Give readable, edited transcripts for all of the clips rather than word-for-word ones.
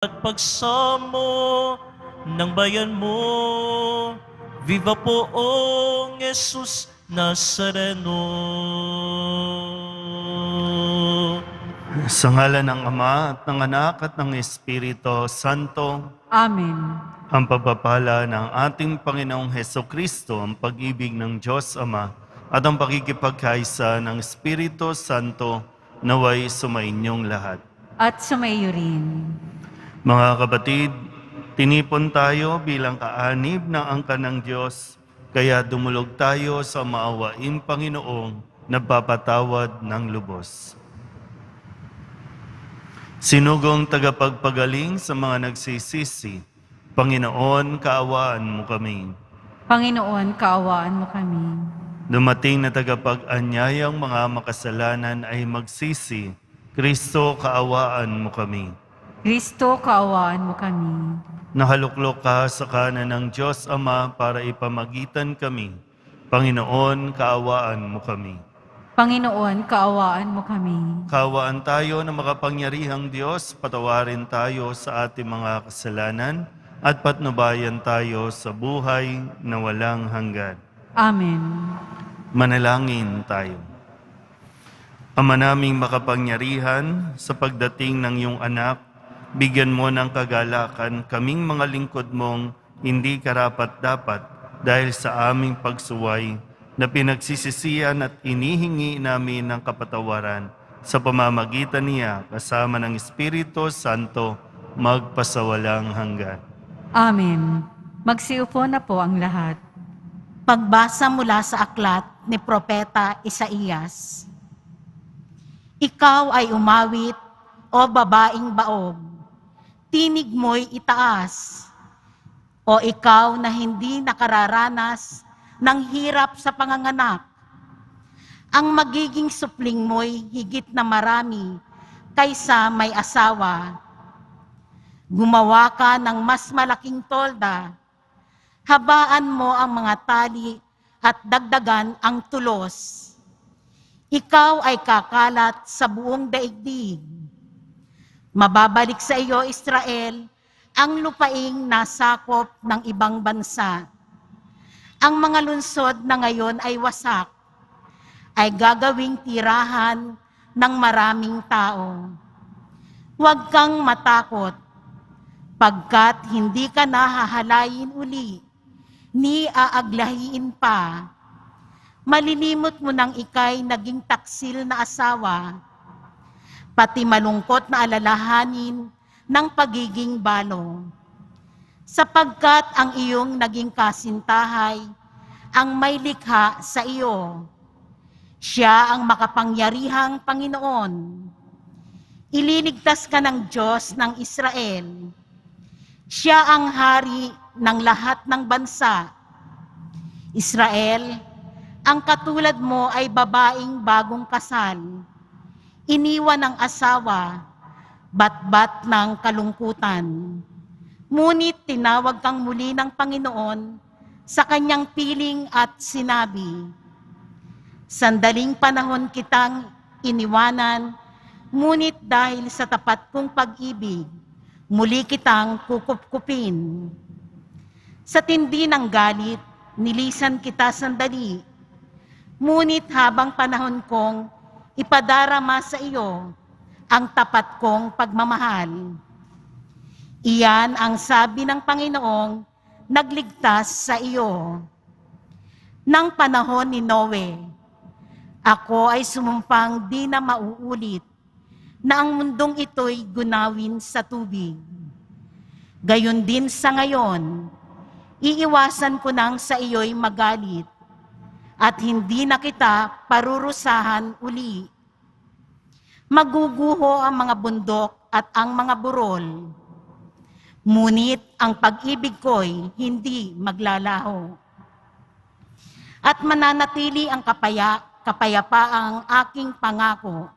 at pagsamo ng bayan mo. Viva poong Jesus Nazareno. Sa ngalan ng Ama at ng Anak at ng Espiritu Santo, Amen. ang pagpapala ng ating Panginoong Hesukristo, ang pag-ibig ng Diyos Ama, at ang pakikipagkaisa ng Espiritu Santo naway sumainyong lahat. At sumaiyo rin. Mga kapatid, tinipon tayo bilang kaanib ng angka ng Diyos, kaya dumulog tayo sa maawaing Panginoong nagpapatawad ng lubos. Sinugong tagapagpagaling sa mga nagsisisi, Panginoon, kaawaan mo kami. Panginoon, kaawaan mo kami. Dumating na tagapag-anyayang mga makasalanan ay magsisi, Kristo, kaawaan mo kami. Kristo, kaawaan mo kami. Nahaluklok ka sa kanan ng Diyos Ama para ipamagitan kami. Panginoon, kaawaan mo kami. Panginoon, kaawaan mo kami. Kaawaan tayo ng makapangyarihang Diyos, patawarin tayo sa ating mga kasalanan at patnubayan tayo sa buhay na walang hanggan. Amen. Manalangin tayo. Ama naming makapangyarihan, sa pagdating ng iyong anak, bigyan mo ng kagalakan kaming mga lingkod mong hindi karapat-dapat dahil sa aming pagsuway na pinagsisisihan at inihingi namin ng kapatawaran sa pamamagitan niya kasama ng Espiritu Santo magpasawalang hanggan. Amen. Magsiupo na po ang lahat. Pagbasa mula sa aklat ni Propeta Isaías. Ikaw ay umawit, o babaeng baog, tinig mo'y itaas. O ikaw na hindi nakararanas ng hirap sa panganganak, ang magiging supling mo'y higit na marami kaysa may asawa. Gumawa ka ng mas malaking tolda, habaan mo ang mga tali at dagdagan ang tulos. Ikaw ay kakalat sa buong daigdig. Mababalik sa iyo, Israel, ang lupaing nasakop ng ibang bansa. Ang mga lungsod na ngayon ay wasak, ay gagawing tirahan ng maraming tao. Huwag kang matakot, pagkat hindi ka nahahalayin uli, ni aaglahiin pa. Malilimot mo nang ika'y naging taksil na asawa, pati malungkot na alalahanin ng pagiging balo. Sapagkat ang iyong naging kasintahay ang may likha sa iyo. Siya ang makapangyarihang Panginoon. Ililigtas ka ng Diyos ng Israel. Siya ang hari ng lahat ng bansa. Israel, ang katulad mo ay babaeng bagong kasal. Iniwan ng asawa, bat-bat ng kalungkutan. Ngunit tinawag kang muli ng Panginoon sa kanyang piling at sinabi, sandaling panahon kitang iniwanan, ngunit dahil sa tapat kong pag-ibig, muli kitang kukupkupin. Sa tindi ng galit, nilisan kita sandali, ngunit habang panahon kong ipadarama sa iyo ang tapat kong pagmamahal. Iyan ang sabi ng Panginoong nagligtas sa iyo. Nang panahon ni Noe, ako ay sumumpang di na mauulit na ang mundong ito'y gunawin sa tubig. Gayon din sa ngayon, iiwasan ko nang sa iyo'y magalit at hindi na kita parurusahan uli. Maguguho ang mga bundok at ang mga burol, ngunit ang pag-ibig ko'y hindi maglalaho. At mananatili ang kapayapaang aking pangako.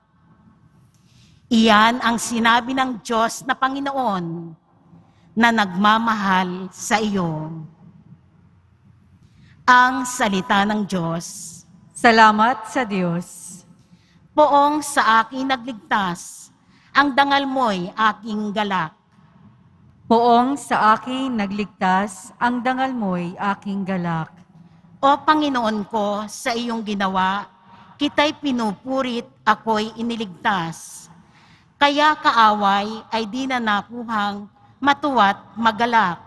Iyan ang sinabi ng Diyos na Panginoon na nagmamahal sa iyo. Ang salita ng Diyos. Salamat sa Diyos. Poong sa akin nagligtas, ang dangal mo'y aking galak. Poong sa akin nagligtas, ang dangal mo'y aking galak. O Panginoon ko, sa iyong ginawa, kita'y pinupurit, ako'y iniligtas. Kaya kaaway ay di na napuhang matuwa't magalak.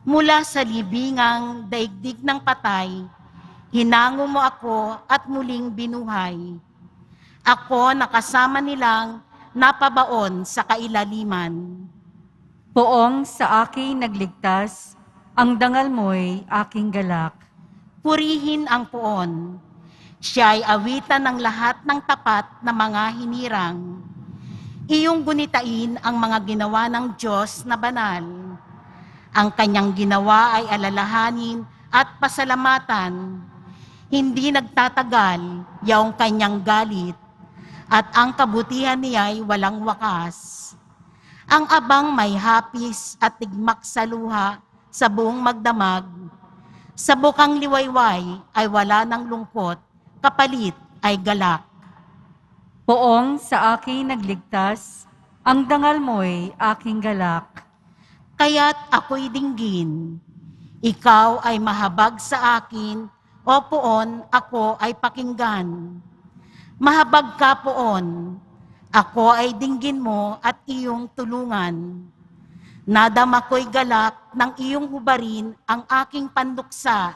Mula sa libingang daigdig ng patay, hinango mo ako at muling binuhay. Ako nakasama nilang napabaon sa kailaliman. Poong sa akin nagligtas, ang dangal mo'y aking galak. Purihin ang poon. Siya'y awitan ng lahat ng tapat na mga hinirang. Iyong gunitain ang mga ginawa ng Diyos na banal. Ang kanyang ginawa ay alalahanin at pasalamatan. Hindi nagtatagal yaong kanyang galit, at ang kabutihan niya'y walang wakas. Ang abang may hapis at tigmak sa luha sa buong magdamag. Sa bukang liwayway ay wala ng lungkot, kapalit ay galak. Poong sa akin nagligtas, ang dangal mo'y aking galak. Kaya't ako'y dinggin. Ikaw ay mahabag sa akin, o poon, ako ay pakinggan. Mahabag ka poon, ako ay dinggin mo at iyong tulungan. Nadama ko'y galak ng iyong hubarin ang aking panduksa.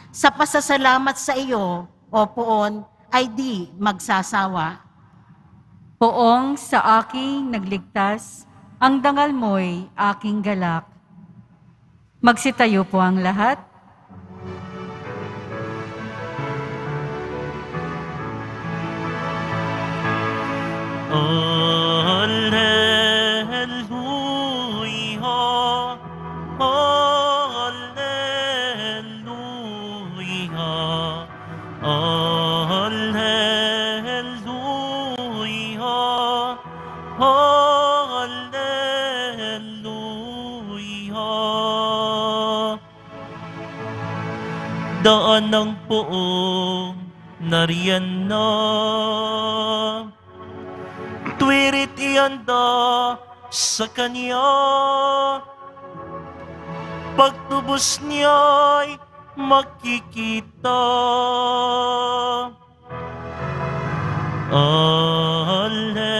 Sa pasasalamat sa iyo, o poon, ay di magsasawa. Poong sa akin nagligtas, ang dangal mo'y aking galak. Magsitayo po ang lahat. Alleluia, Alleluia, Alleluia, Alleluia. Daan ng poong nariyan na, tuwirit ianda sa kanya, pagtubos niya'y makikita. Alleluia, Alleluia,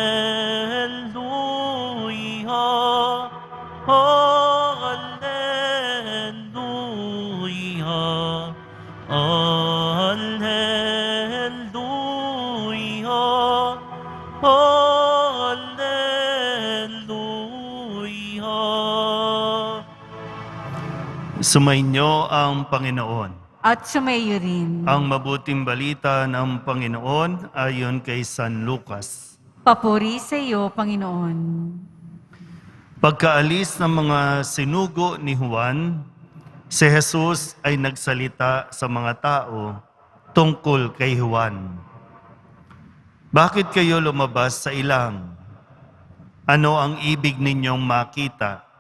Alleluia, Alleluia. Sumainyo ang Panginoon. At sumayo rin. Ang mabuting balita ng Panginoon ayon kay San Lucas. Papuri sa iyo, Panginoon. Pagkaalis ng mga sinugo ni Juan, si Jesus ay nagsalita sa mga tao tungkol kay Juan. Bakit kayo lumabas sa ilang? Ano ang ibig ninyong makita?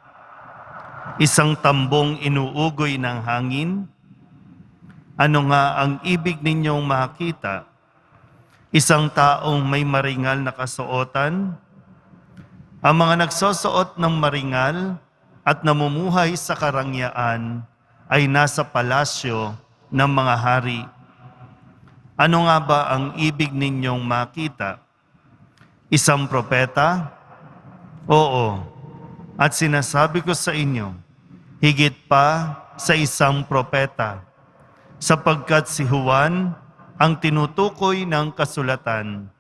Isang tambong inuugoy ng hangin? Ano nga ang ibig ninyong makita? Isang taong may maringal na kasuotan? Ang mga nagsusuot ng maringal at namumuhay sa karangyaan ay nasa palasyo ng mga hari. Ano nga ba ang ibig ninyong makita? Isang propeta? Oo, at sinasabi ko sa inyo, higit pa sa isang propeta, sapagkat si Juan ang tinutukoy ng kasulatan.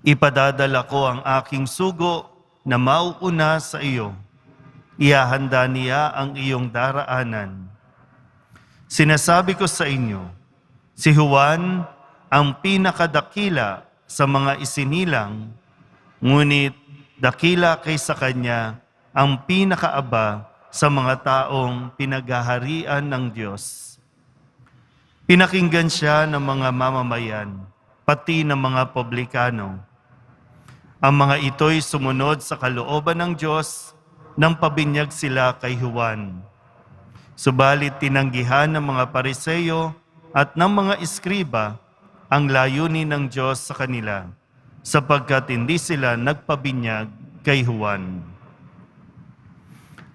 Ipadadala ko ang aking sugo na mauuna sa iyo. Ihahanda niya ang iyong daraanan. Sinasabi ko sa inyo, si Juan ang pinakadakila sa mga isinilang, ngunit dakila kaysa kanya ang pinakaaba sa mga taong pinaghaharian ng Diyos. Pinakinggan siya ng mga mamamayan, pati ng mga publikano. Ang mga ito'y sumunod sa kalooban ng Diyos nang pabinyag sila kay Juan. Subalit tinanggihan ng mga Pariseyo at ng mga iskriba ang layunin ng Diyos sa kanila, sapagkat hindi sila nagpabinyag kay Juan.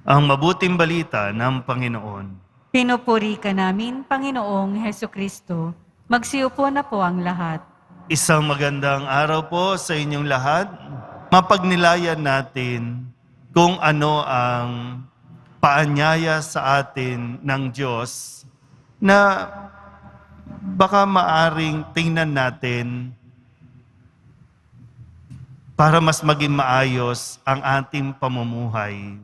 Ang mabuting balita ng Panginoon. Pinupuri ka namin, Panginoong Heso Kristo. Magsiupo na po ang lahat. Isang magandang araw po sa inyong lahat. Mapagnilayan natin kung ano ang paanyaya sa atin ng Diyos na baka maaring tingnan natin para mas maging maayos ang ating pamumuhay.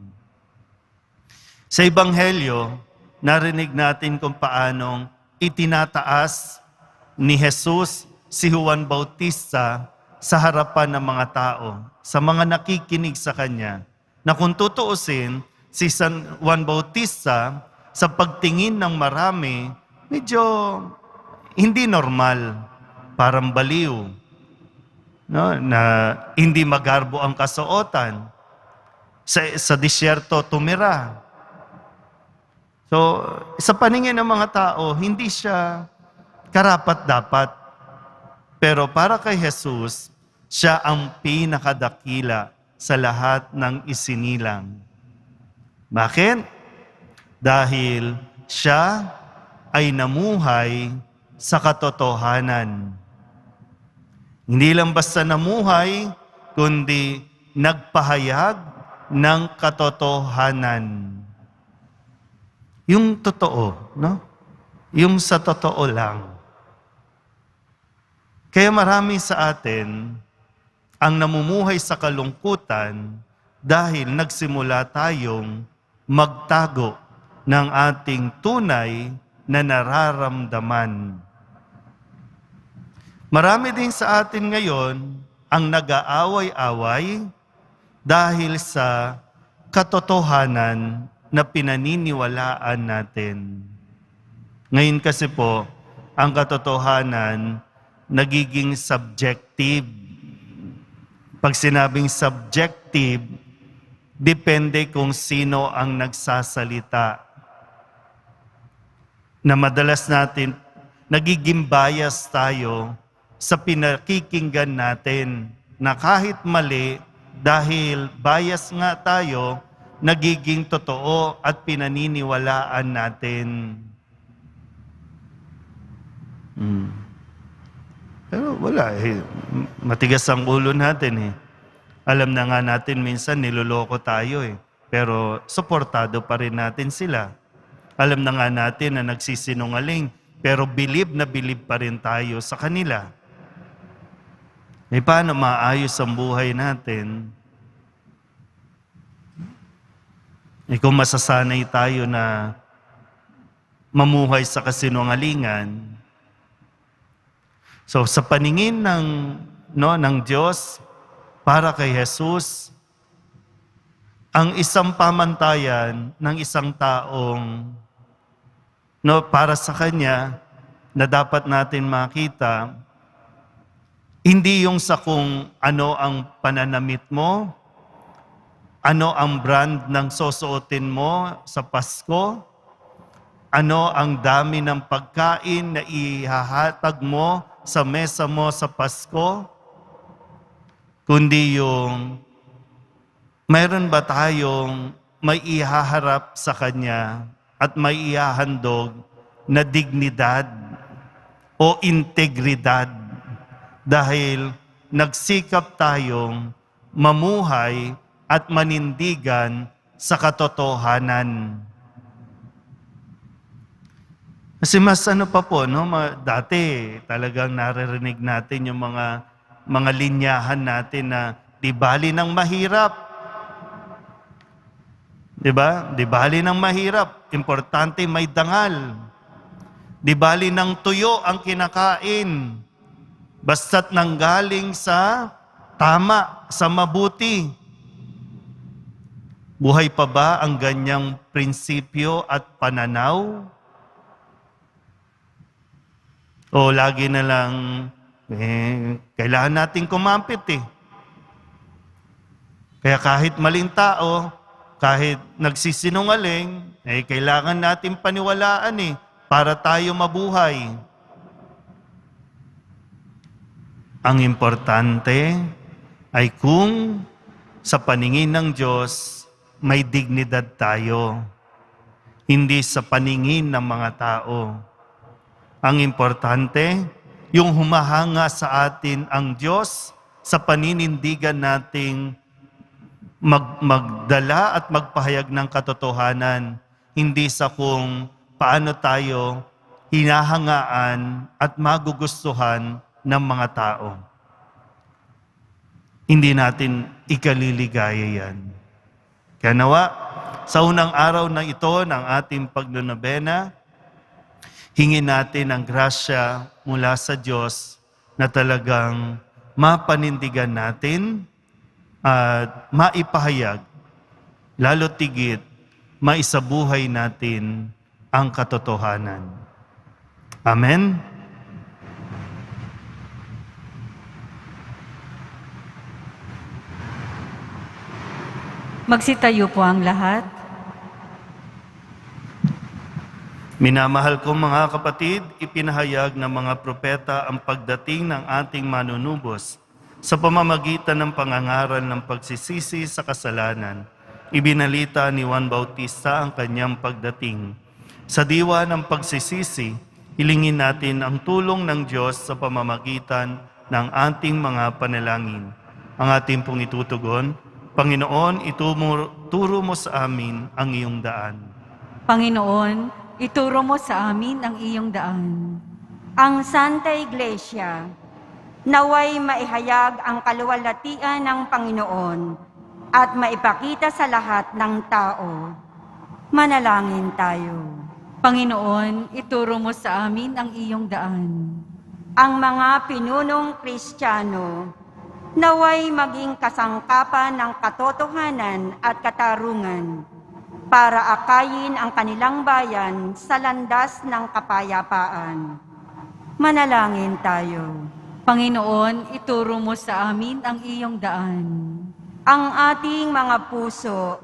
Sa Ebanghelyo, narinig natin kung paanong itinataas ni Jesus si Juan Bautista sa harapan ng mga tao, sa mga nakikinig sa kanya, na kung tutuusin, si San Juan Bautista, sa pagtingin ng marami, medyo hindi normal, parang baliw, no? Na hindi magarbo ang kasuotan. Sa disyerto tumira. So, sa paningin ng mga tao, hindi siya karapat-dapat. Pero para kay Jesus, siya ang pinakadakila sa lahat ng isinilang. Bakit? Dahil siya ay namuhay sa katotohanan. Hindi lang basta namuhay, kundi nagpahayag ng katotohanan. Yung totoo, no? Yung sa totoo lang. Kaya marami sa atin ang namumuhay sa kalungkutan dahil nagsimula tayong magtago ng ating tunay na nararamdaman. Marami din sa atin ngayon ang nag-aaway-away dahil sa katotohanan na pinaniniwalaan natin. Ngayon kasi po, ang katotohanan nagiging subjective. Pag sinabing subjective, depende kung sino ang nagsasalita. Na madalas natin, nagiging bias tayo sa pinakikinggan natin na kahit mali, dahil bias nga tayo, nagiging totoo at pinaniniwalaan natin. Pero wala eh. Matigas ang ulo natin eh. Alam na nga natin minsan niloloko tayo eh. Pero suportado pa rin natin sila. Alam na nga natin na nagsisinungaling, pero believe na believe pa rin tayo sa kanila. Eh paano maayos ang buhay natin? Eh kung masasanay tayo na mamuhay sa kasinungalingan, so sa paningin ng Diyos, para kay Jesus, ang isang pamantayan ng isang taong para sa Kanya na dapat natin makita, hindi yung sa kung ano ang pananamit mo, ano ang brand ng susuotin mo sa Pasko, ano ang dami ng pagkain na ihahatag mo sa mesa mo sa Pasko, kundi yung mayroon ba tayong may ihaharap sa Kanya at may ihahandog na dignidad o integridad dahil nagsikap tayong mamuhay at manindigan sa katotohanan. Kasi mas pa po, no? Dati talagang naririnig natin yung mga linyahan natin na di bali ng mahirap. Di ba? Di bali ng mahirap. Importante may dangal. Di bali ng tuyo ang kinakain. Basta't nanggaling sa tama, sa mabuti. Buhay pa ba ang ganyang prinsipyo at pananaw? O lagi na lang, kailangan natin kumampit eh. Kaya kahit maling tao, kahit nagsisinungaling, kailangan natin paniwalaan eh, para tayo mabuhay. Ang importante ay kung sa paningin ng Diyos, may dignidad tayo, hindi sa paningin ng mga tao. Ang importante, yung humahanga sa atin ang Diyos sa paninindigan nating magdala at magpahayag ng katotohanan, hindi sa kung paano tayo hinahangaan at magugustuhan ng mga tao. Hindi natin ikaliligaya yan. Kaya nawa, sa unang araw na ito ng ating pagnonobena, hingin natin ang grasya mula sa Diyos na talagang mapanindigan natin at maipahayag, lalo tigit, maisabuhay natin ang katotohanan. Amen? Magsitayo po ang lahat. Minamahal kong mga kapatid, ipinahayag ng mga propeta ang pagdating ng ating manunubos sa pamamagitan ng pangangaral ng pagsisisi sa kasalanan. Ibinalita ni Juan Bautista ang kanyang pagdating. Sa diwa ng pagsisisi, hilingin natin ang tulong ng Diyos sa pamamagitan ng ating mga panalangin. Ang ating pong itutugon, Panginoon, ituro mo sa amin ang iyong daan. Panginoon, ituro mo sa amin ang iyong daan. Ang Santa Iglesia, naway maihayag ang kaluwalhatian ng Panginoon at maipakita sa lahat ng tao. Manalangin tayo. Panginoon, ituro mo sa amin ang iyong daan. Ang mga pinunong Kristiyano, naway maging kasangkapan ng katotohanan at katarungan para akayin ang kanilang bayan sa landas ng kapayapaan. Manalangin tayo. Panginoon, ituro mo sa amin ang iyong daan. Ang ating mga puso,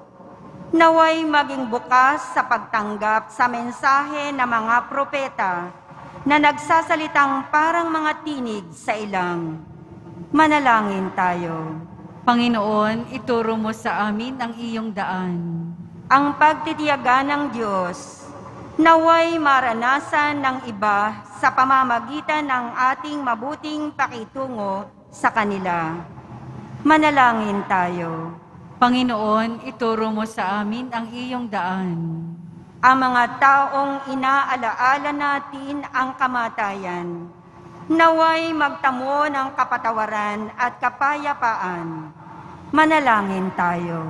naway maging bukas sa pagtanggap sa mensahe ng mga propeta na nagsasalitang parang mga tinig sa ilang. Manalangin tayo. Panginoon, ituro mo sa amin ang iyong daan. Ang pagtitiyaga ng Diyos, naway maranasan ng iba sa pamamagitan ng ating mabuting pakitungo sa kanila. Manalangin tayo. Panginoon, ituro mo sa amin ang iyong daan. Ang mga taong inaalaala natin ang kamatayan, naway magtamo ng kapatawaran at kapayapaan. Manalangin tayo.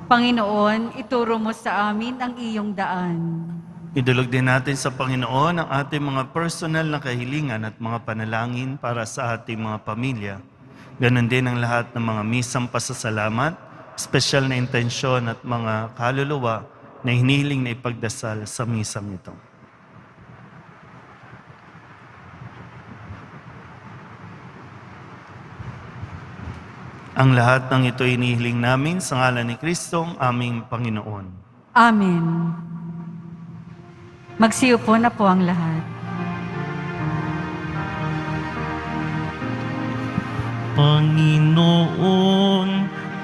Panginoon, ituro mo sa amin ang iyong daan. Idulog din natin sa Panginoon ang ating mga personal na kahilingan at mga panalangin para sa ating mga pamilya. Ganon din ang lahat ng mga misang pasasalamat, espesyal na intensyon at mga kaluluwa na hinihiling na ipagdasal sa misang ito. Ang lahat ng ito inihiling namin sa ngalan ni Kristong aming Panginoon. Amen. Magsiupo na po ang lahat. Panginoon,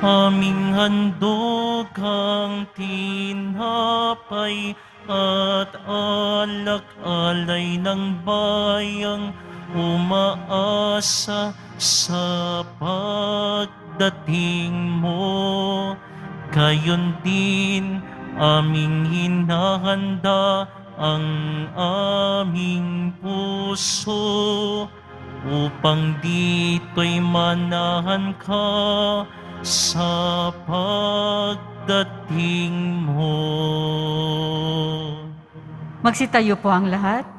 aming handog ang tinapay at alak-alay ng bayang umaasa sa pagdating mo. Gayon din aming hinahanda ang aming puso upang dito'y manahan ka sa pagdating mo. Magsitayo po ang lahat.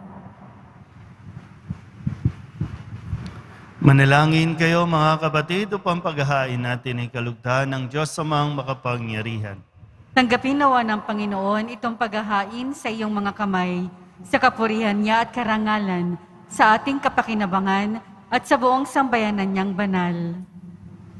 Manalangin kayo mga kapatid upang paghahain natin ay kalugtahan ng Diyos sa mga makapangyarihan. Tanggapin nawa ng Panginoon itong paghahain sa iyong mga kamay, sa kapurihan niya at karangalan, sa ating kapakinabangan at sa buong sambayanan niyang banal.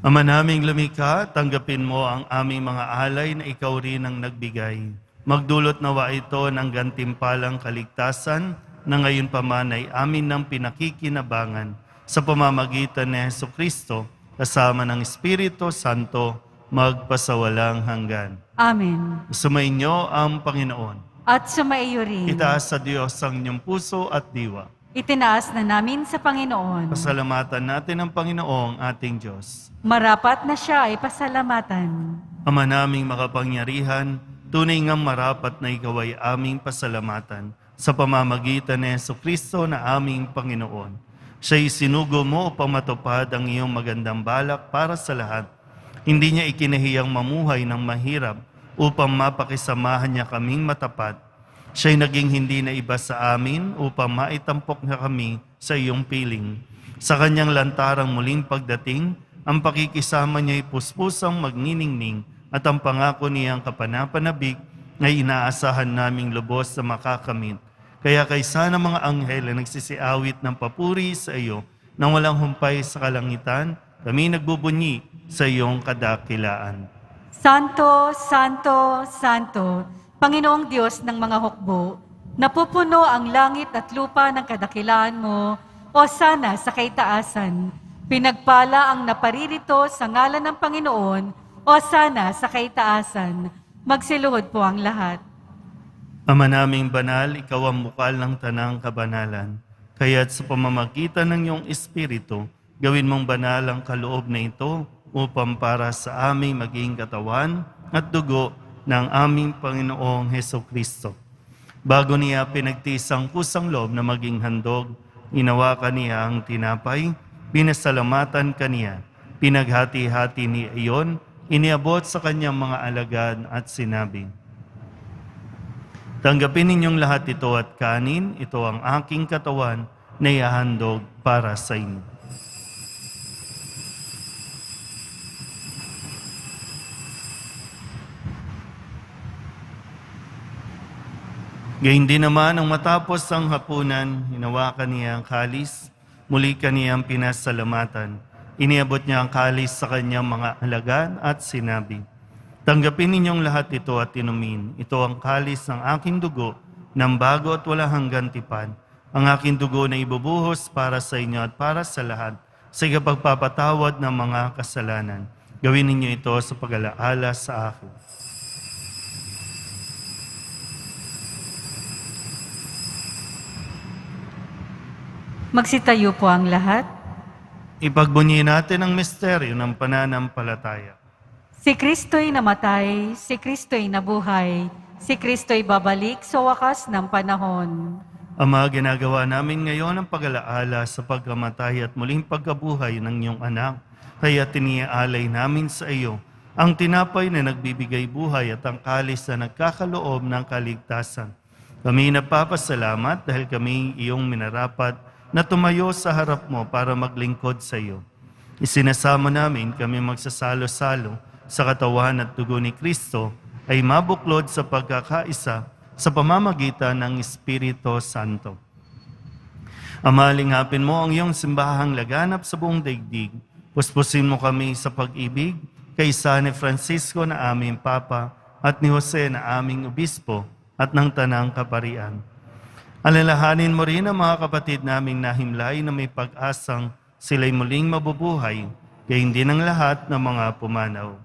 Ama naming lumikha, tanggapin mo ang aming mga alay na ikaw rin ang nagbigay. Magdulot nawa ito ng gantimpalang kaligtasan na ngayon pa man ay amin ng pinakikinabangan sa pamamagitan ni Jesucristo kasama ng Espiritu Santo magpasawalang hanggan. Amen. Sumainyo ang Panginoon. At sumaiyo rin. Itaas sa Diyos ang inyong puso at diwa. Itinaas na namin sa Panginoon. Pasalamatan natin ang Panginoong ating Diyos. Marapat na siya ay pasalamatan. Ama naming makapangyarihan, tunay ngang marapat na ikaw ay aming pasalamatan sa pamamagitan ni Jesucristo na aming Panginoon. Siya'y sinugo mo upang matupad ang iyong magandang balak para sa lahat. Hindi niya ikinahiyang mamuhay ng mahirap upang mapakisamahan niya kaming matapat. Siya'y naging hindi na iba sa amin upang maitampok niya kami sa iyong piling. Sa kanyang lantarang muling pagdating, ang pakikisama niya'y puspusang magniningning at ang pangako niyang kapanapanabik ay inaasahan naming lubos na makakamit. Kaya kaysa ng mga anghel na nagsisiawit ng papuri sa iyo nang walang humpay sa kalangitan, kami nagbubunyi sa iyong kadakilaan. Santo, Santo, Santo, Panginoong Diyos ng mga hukbo, napupuno ang langit at lupa ng kadakilaan mo, o sana sa kaitaasan. Pinagpala ang naparirito sa ngalan ng Panginoon, o sana sa kaitaasan. Magsiluhod po ang lahat. Ama naming banal, ikaw ang bukal ng tanang kabanalan. Kaya't sa pamamagitan ng iyong Espiritu, gawin mong banal ang kaloob na ito upang para sa aming maging katawan at dugo ng aming Panginoong Hesukristo. Bago niya pinagtiis ang kusang loob na maging handog, inawakan niya ang tinapay, pinasalamatan kaniya, pinaghati-hati niya iyon, iniabot sa kanyang mga alagad at sinabi, "Tanggapin ninyong lahat ito at kanin, ito ang aking katawan na ihahandog para sa inyo." Gayun din naman, ang matapos ang hapunan, hinawakan niya ang kalis, muli kaniyang pinasalamatan. Iniabot niya ang kalis sa kanyang mga alagad at sinabi, "Tanggapin ninyong lahat ito at inumin. Ito ang kalis ng aking dugo, ng bago at wala hanggang tipan. Ang aking dugo na ibubuhos para sa inyo at para sa lahat, sa ikapagpapatawad ng mga kasalanan. Gawin ninyo ito sa pag-alaala sa akin." Magsitayo po ang lahat. Ipagbunyi natin ang misteryo ng pananampalataya. Si Kristo'y namatay, si Kristo'y nabuhay, si Kristo'y babalik sa wakas ng panahon. Ama, ginagawa namin ngayon ang pag-alaala sa pagkamatay at muling pagkabuhay ng iyong anak. Kaya tiniaalay namin sa iyo ang tinapay na nagbibigay buhay at ang kalis na nagkakaloob ng kaligtasan. Kami nagpapasalamat dahil kami iyong minarapat na tumayo sa harap mo para maglingkod sa iyo. Isinasama namin kami magsasalo-salo sa katawan at dugo ni Kristo ay mabuklod sa pagkakaisa sa pamamagitan ng Espiritu Santo. Ama, linghapin mo ang iyong simbahang laganap sa buong daigdig. Puspusin mo kami sa pag-ibig kaysa ni Francisco na aming Papa at ni Jose na aming Obispo at ng Tanang Kaparian. Alalahanin mo rin ang mga kapatid naming nahimlay na may pag-asang sila'y muling mabubuhay, gayon din ang lahat ng mga pumanaw.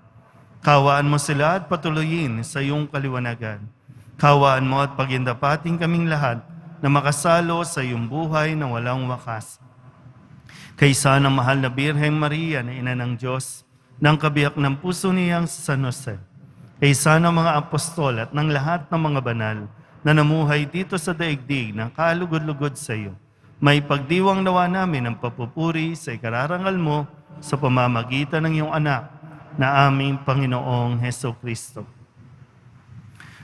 Kawaan mo sila at patuloyin sa iyong kaliwanagan. Kawaan mo at pagindapating kaming lahat na makasalo sa iyong buhay na walang wakas. Kaysa ng mahal na Birheng Maria na ina ng Diyos, ng kabiyak ng puso niyang San Jose, kaysa ng mga apostol at ng lahat ng mga banal na namuhay dito sa daigdig ng kalugod-lugod sa iyo, may pagdiwang nawa namin ang papupuri sa ikararangal mo sa pamamagitan ng iyong anak na aming Panginoong Hesukristo.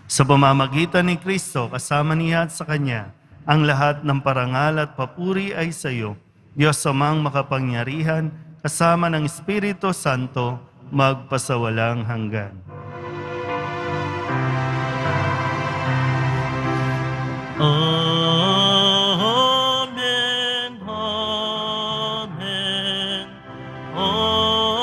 Sa pamamagitan ni Kristo, kasama niya at sa Kanya, ang lahat ng parangal at papuri ay sa iyo, Diyos Amang makapangyarihan, kasama ng Espiritu Santo, magpasawalang hanggan. Amen, amen, amen,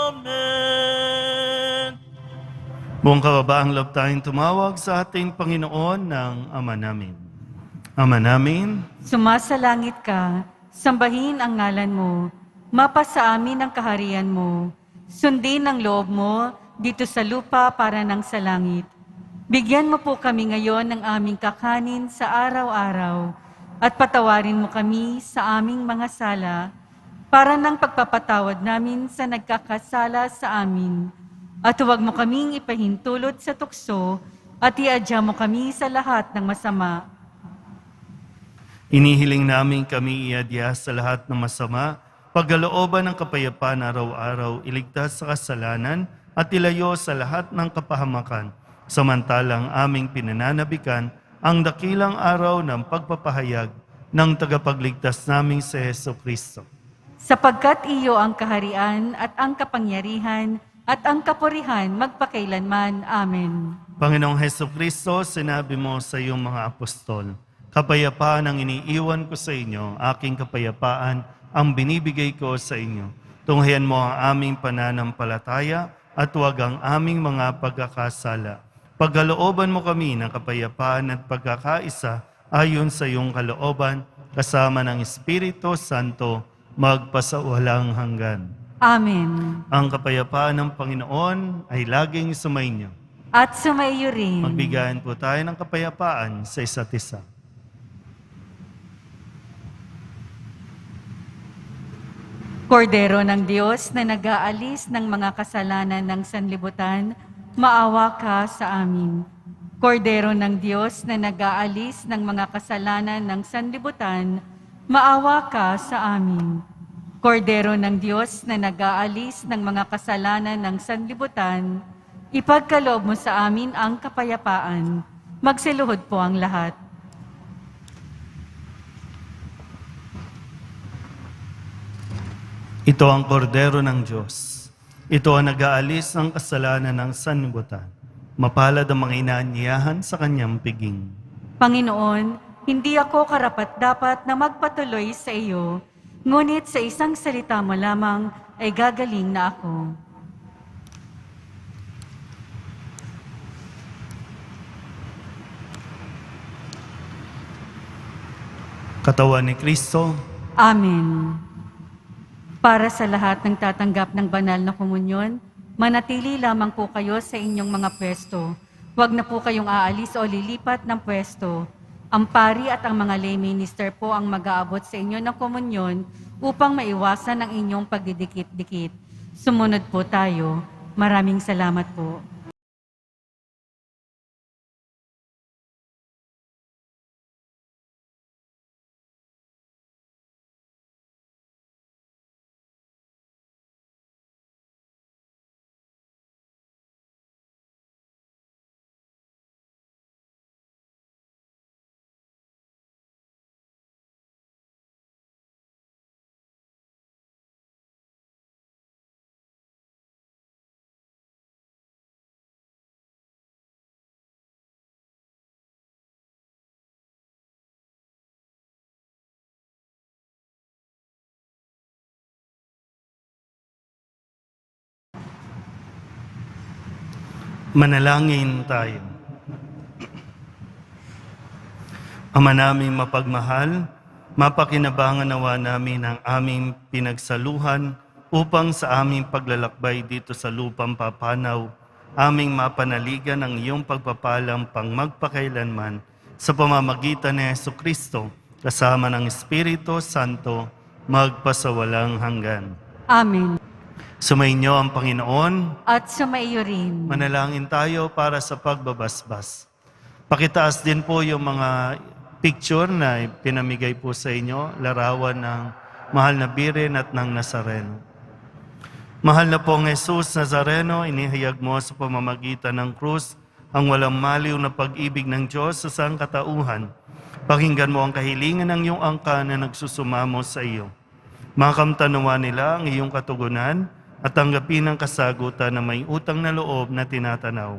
amen. Buong kababaang loob tayong tumawag sa ating Panginoon ng Ama namin. Ama namin, Sumasalangit ka, Sambahin ang ngalan mo. Mapasa amin ang kaharian mo. Sundin ang loob mo dito sa lupa para nang sa langit. Bigyan mo po kami ngayon ng aming kakanin sa araw-araw at patawarin mo kami sa aming mga sala para nang pagpapatawad namin sa nagkakasala sa amin. At huwag mo kaming ipahintulot sa tukso at iadya mo kami sa lahat ng masama. Inihiling namin kami iadya sa lahat ng masama, pagkalooban ng kapayapaan araw-araw, iligtas sa kasalanan at ilayo sa lahat ng kapahamakan. Samantalang aming pinananabikan ang dakilang araw ng pagpapahayag ng tagapagligtas naming si Hesus Kristo. Sapagkat iyo ang kaharian at ang kapangyarihan at ang kapurihan magpakailanman. Amen. Panginoong Hesus Kristo, sinabi mo sa iyong mga apostol, kapayapaan ang iniiwan ko sa inyo, aking kapayapaan ang binibigay ko sa inyo. Tunghayan mo ang aming pananampalataya at huwag ang aming mga pagkakasala. Pagkalooban mo kami ng kapayapaan at pagkakaisa ayon sa iyong kalooban, kasama ng Espiritu Santo, magpasawalang hanggan. Amen. Ang kapayapaan ng Panginoon ay laging sumainyo. At sumaiyo rin. Magbigayan po tayo ng kapayapaan sa isa't isa. Kordero ng Diyos na nag-aalis ng mga kasalanan ng sanlibutan, maawa ka sa amin. Kordero ng Diyos na nag-aalis ng mga kasalanan ng sanlibutan, maawa ka sa amin. Kordero ng Diyos na nag-aalis ng mga kasalanan ng sanlibutan, ipagkaloob mo sa amin ang kapayapaan. Magsiluhod po ang lahat. Ito ang kordero ng Diyos. Ito ang nag-aalis ng kasalanan ng sanlibutan. Mapalad ang mga inaanyayahan sa kanyang piging. Panginoon, hindi ako karapat-dapat na magpatuloy sa iyo, ngunit sa isang salita mo lamang ay gagaling na ako. Katawan ni Kristo, Amen. Para sa lahat ng tatanggap ng banal na komunyon, manatili lamang po kayo sa inyong mga pwesto. Huwag na po kayong aalis o lilipat ng pwesto. Ang pari at ang mga lay minister po ang mag-aabot sa inyo ng komunyon upang maiwasan ang inyong pagdidikit-dikit. Sumunod po tayo. Maraming salamat po. manalangin tayo. Ama naming mapagmahal, mapakinabangan nawa namin ang aming pinagsaluhan upang sa aming paglalakbay dito sa lupang papanaw, aming mapanaligan ang iyong pagpapalang pang magpakailanman sa pamamagitan ni Jesucristo, kasama ng Espiritu Santo, magpasawalang hanggan. Amen. Sumainyo ang Panginoon. At sumaiyo rin. Manalangin tayo para sa pagbabasbas. Pakitaas din po yung mga picture na pinamigay po sa inyo, larawan ng mahal na Birin at ng Nazareno. Mahal na pong Jesus Nazareno, inihayag mo sa pamamagitan ng krus ang walang maliw na pag-ibig ng Diyos sa sangkatauhan. Pakinggan mo ang kahilingan ng iyong angka na nagsusumamo sa iyo. Makamtanawa nila ang iyong katugunan at tanggapin ang kasagutan na may utang na loob na tinatanaw.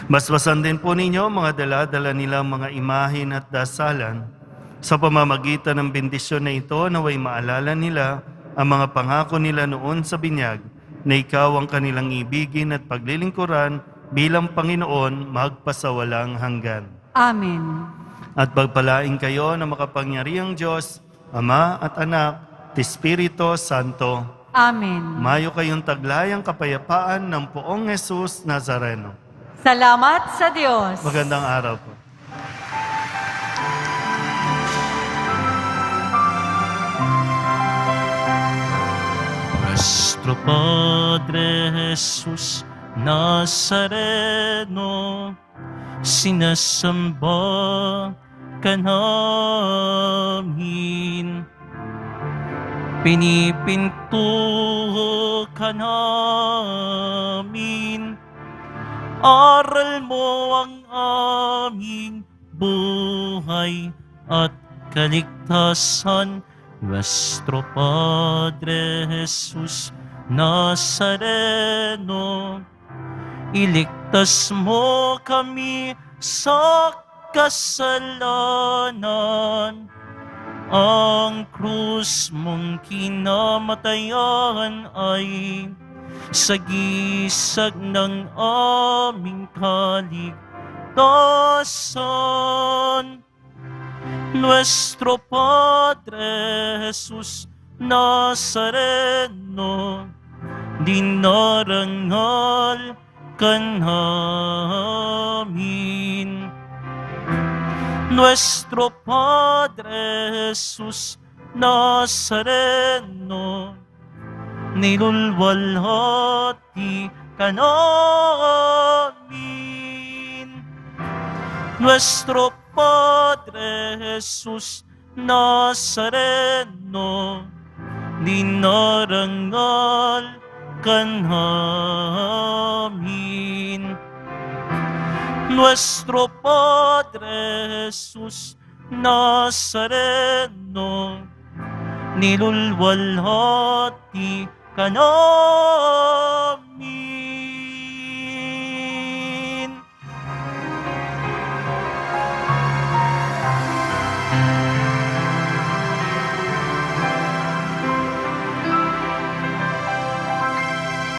Basbasan din po ninyo mga dala-dala nilang mga imahin at dasalan. Sa pamamagitan ng bendisyon na ito, naway maalala nila ang mga pangako nila noon sa binyag na ikaw ang kanilang ibigin at paglilingkuran bilang Panginoon magpasawalang hanggan. Amen. At pagpalain kayo ng makapangyarihang Diyos, Ama at Anak, at Espiritu Santo. Amen. Mayo kayong taglayang kapayapaan ng Poong Jesus Nazareno. Salamat sa Diyos. Magandang araw po. Nuestro Padre Jesus Nazareno, sinasamba ka namin. Pinipinto ka namin. Aral mo ang aming buhay at kaligtasan. Nuestro Padre Jesus Nazareno, iligtas mo kami sa kasalanan. Ang krus mong kinamatayan ay sagisag ng aming kaligtasan. Nuestro Padre Jesus Nazareno, dinarangal ka namin. Nuestro Padre Jesus Nazareno, nilulwalhati ka namin. Nuestro Padre Jesus Nazareno, dinarangal ka namin. Nuestro Padre Jesus Nazareno, nilulwalhati ka namin.